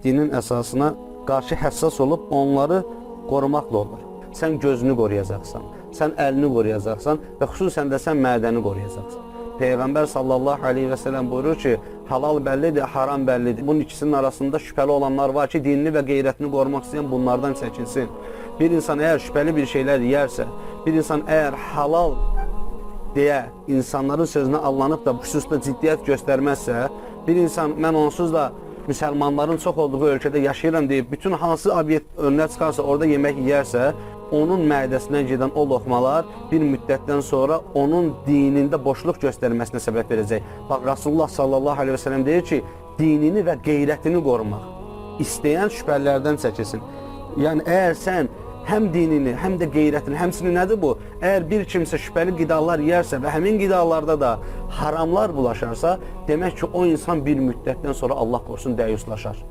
dinin əsasına qarşı həssas olub onları qorumaqla olur. Sən gözünü qoruyacaqsan, sən əlini qoruyacaqsan və xüsusən də sən mədəni qoruyacaqsan. Peyğəmbər sallallahu aleyhi və sələm buyurur ki, halal bəllidir, haram bəllidir. Bunun ikisinin arasında şübhəli olanlar var ki, dinini və qeyrətini qorumaq istəyən bunlardan çəkinsin. Bir insan əgər şübhəli bir şeylər yeyərsə, bir insan əgər halal deyə insanların sözünə allanıb da bu xüsusda ciddiyyət göstərməzsə, bir insan mən onsuz da müsəlmanların çox olduğu ölkədə yaşayıram deyib, bütün hansı obyekt önünə çıxarsa, orada yemək yeyərsə, onun mədəsindən gedən o loxmalar bir müddətdən sonra onun dinində boşluq göstərməsinə səbəb verəcək. Bax, Rasulullah sallallahu aleyhi və sələm deyir ki, dinini və qeyrətini qorumaq istəyən şübhələrdən çəkilsin. Yəni, əgər sən həm dinini, həm də qeyrətini, həmsinin nədir bu? Əgər bir kimsə şübhəli qidalar yərsə və həmin qidalarda da haramlar bulaşarsa, demək ki, o insan bir müddətdən sonra Allah qorusun dəyyuslaşar.